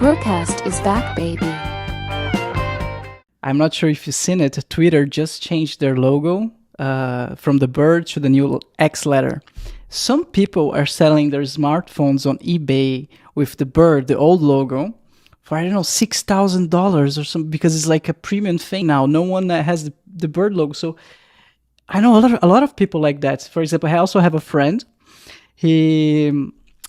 BRUCAST is back, baby. I'm not sure if you've seen it. Twitter just changed their logo from the bird to the new X letter. Some people are selling their smartphones on eBay with the bird, the old logo, for I don't know $6,000 or something, because it's like a premium thing now. No one has the bird logo. So I know a lot of people like that. For example, I also have a friend. He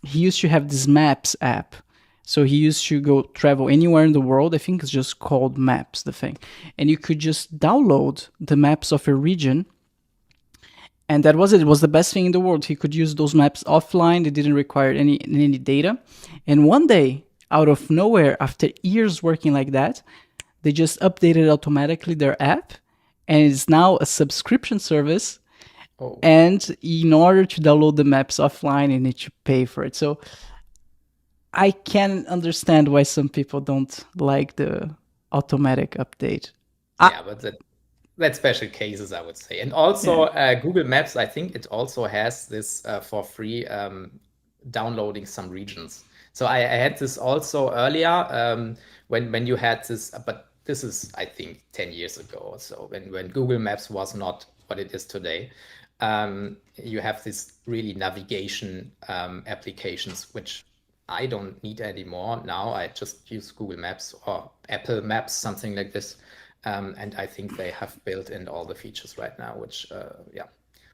used to have this Maps app. So he used to go travel anywhere in the world. I think it's just called Maps, the thing. And you could just download the maps of a region. And that was it. It was the best thing in the world. He could use those maps offline. They didn't require any data. And one day, out of nowhere, after years working like that, they just updated automatically their app. And it's now a subscription service. Oh, And in order to download the maps offline, you need to pay for it. So I can understand why some people don't like the automatic update. yeah, but that's special cases, I would say. And also, Google Maps, I think it also has this for free downloading some regions. So I had this also earlier when you had this, but this is, I think, 10 years ago or so, when Google Maps was not what it is today. You have this really navigation applications, which I don't need anymore now. I just use Google Maps or Apple Maps, something like this. And I think they have built in all the features right now, which, yeah.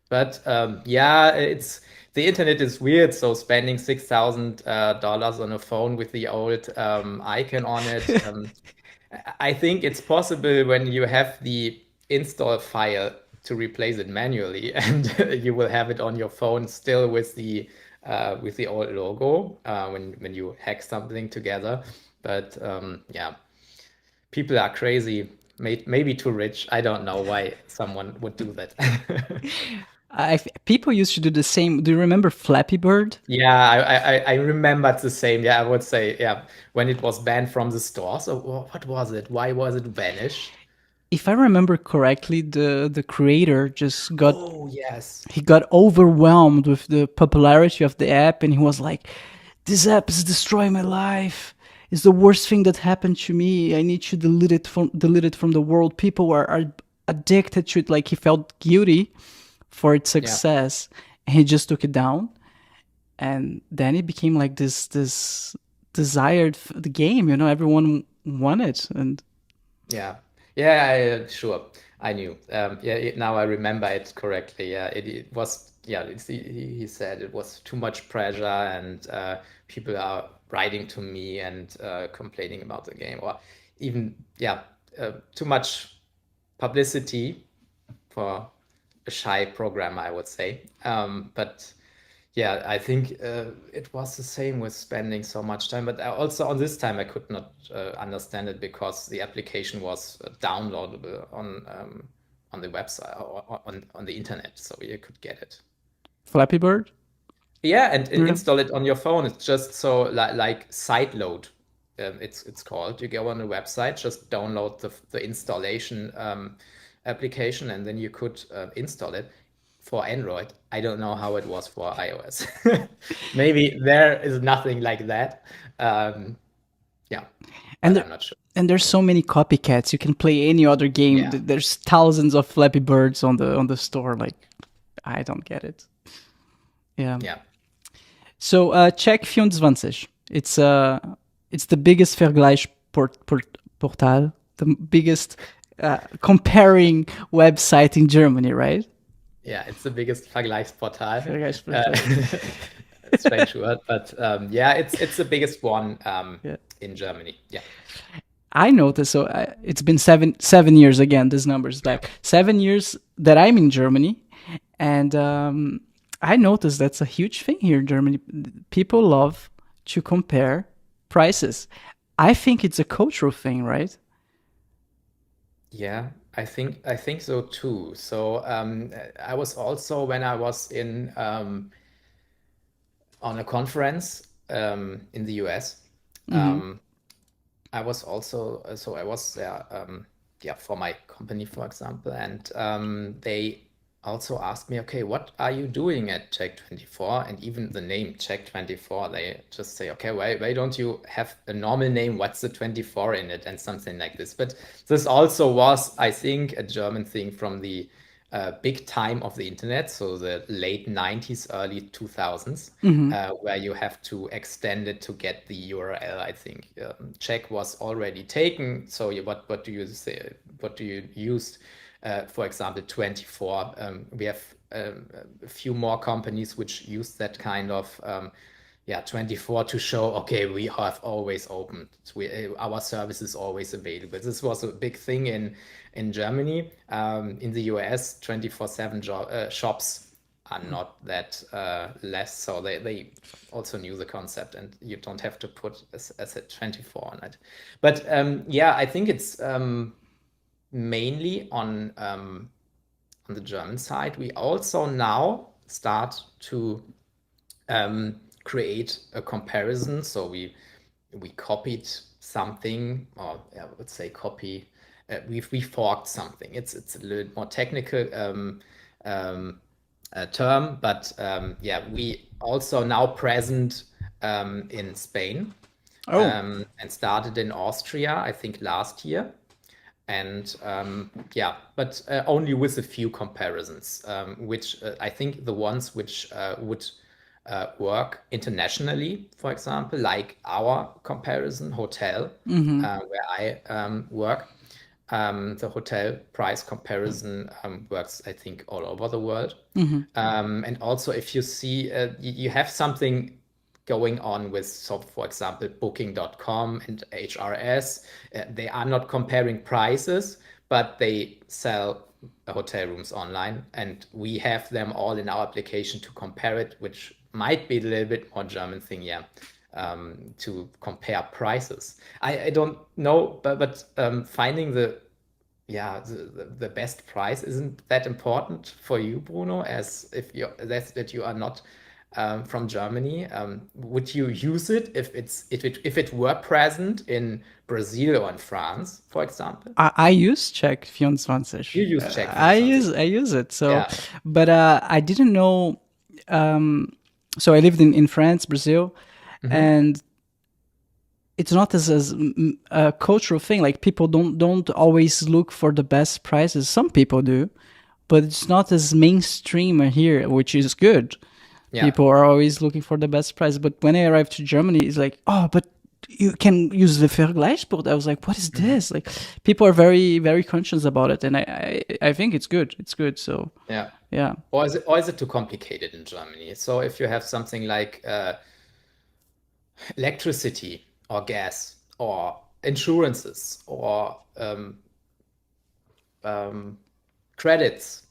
But yeah, it's the internet is weird. So spending $6,000 on a phone with the old icon on it, I think it's possible when you have the install file to replace it manually, and you will have it on your phone still with the old logo when you hack something together. But yeah, people are crazy, maybe too rich. I don't know why someone would do that. People used to do the same. Do you remember Flappy Bird? Yeah, I remembered the same. Yeah, I would say, yeah, when it was banned from the store. So what was it? Why was it banished? If I remember correctly, the creator just got Oh, yes. he got overwhelmed with the popularity of the app, and he was like, "This app is destroying my life. It's the worst thing that happened to me. I need to delete it from the world. People are addicted to it." Like he felt guilty for its Yeah. success, and he just took it down. And then it became like this desired the game. Everyone wanted, and Yeah, yeah, sure. I knew. Yeah, now I remember it correctly. Yeah, it was. Yeah, he said it was too much pressure, and people are writing to me and complaining about the game, or even yeah, too much publicity for a shy programmer, I would say. But yeah, I think it was the same with spending so much time. But also on this time, I could not understand it because the application was downloadable on the website or on the internet, so you could get it. Flappy Bird. Yeah, and Yeah. install it on your phone. It's just so like sideload. It's called. You go on the website, just download the installation application, and then you could install it for Android. I don't know how it was for iOS. Maybe there is nothing like that. Yeah, And but I'm not sure. and there's so many copycats. You can play any other game. Yeah. There's thousands of Flappy Birds on the store. Like, I don't get it. Yeah. Yeah. So check 24. It's the biggest vergleichsportal, the biggest comparing website in Germany, right? Yeah, it's the biggest Vergleichsportal. Vergleichsportal. Strange word, but yeah, it's the biggest one Yeah. in Germany. Yeah. I noticed. So it's been 7 years again. This number is back. 7 years that I'm in Germany, and I noticed that's a huge thing here in Germany. People love to compare prices. I think it's a cultural thing, right? Yeah, I think so too. So I was also when I was in on a conference in the US. I was also so I was there yeah for my company, for example, and they also ask me, okay, what are you doing at Check24? And even the name Check24, they just say, okay, why don't you have a normal name? What's the 24 in it? And something like this. But this also was, I think, a German thing from the big time of the internet, so the late 90s, early 2000s, where you have to extend it to get the URL. I think Czech was already taken. So what do you say? What do you use? For example, 24. We have a few more companies which use that kind of 24 to show, okay, we have always opened. Our service is always available. This was a big thing in Germany. In the US, 24/7 shops are not that less. So they also knew the concept, and you don't have to put as a 24 on it. But I think it's mainly on the German side. We also now start to create a comparison. So we copied something, or I would say copy. We forked something. It's a little more technical term, but we also now present in Spain and started in Austria, I think last year. And but only with a few comparisons, which I think the ones which would work internationally, for example, like our comparison hotel, where I work. The hotel price comparison works, I think, all over the world. And also, if you see, you have something going on with, so for example, booking.com and HRS, they are not comparing prices, but they sell hotel rooms online, and we have them all in our application to compare it, which might be a little bit more German thing, to compare prices. I don't know, but finding the best price isn't that important for you, Bruno, as if that you are not from Germany. Would you use it if it were present in Brazil or in France, for example? I use Check 24. You use Check I 24. use it. So, Yeah. but I didn't know. So I lived in France, Brazil, and it's not as a cultural thing. Like people don't always look for the best prices. Some people do, but it's not as mainstream here, which is good. Yeah. People are always looking for the best price. But when I arrived to Germany, it's like, oh, but you can use the vergleichsportal. I was like, what is this? Like, people are very, very conscious about it, and I think it's good. It's good. So yeah. Or is it too complicated in Germany? So if you have something like electricity or gas or insurances or credits,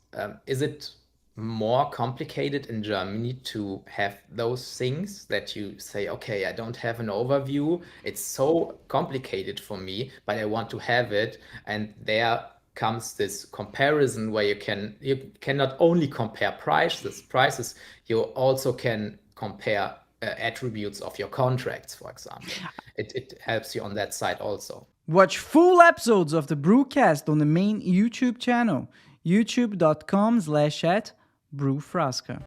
is it more complicated in Germany to have those things that you say, okay, I don't have an overview. It's so complicated for me, but I want to have it. And there comes this comparison where you can not only compare prices, you also can compare attributes of your contracts, for example. It helps you on that side also. Watch full episodes of the BRUCAST on the main YouTube channel, youtube.com/@brewfrasca.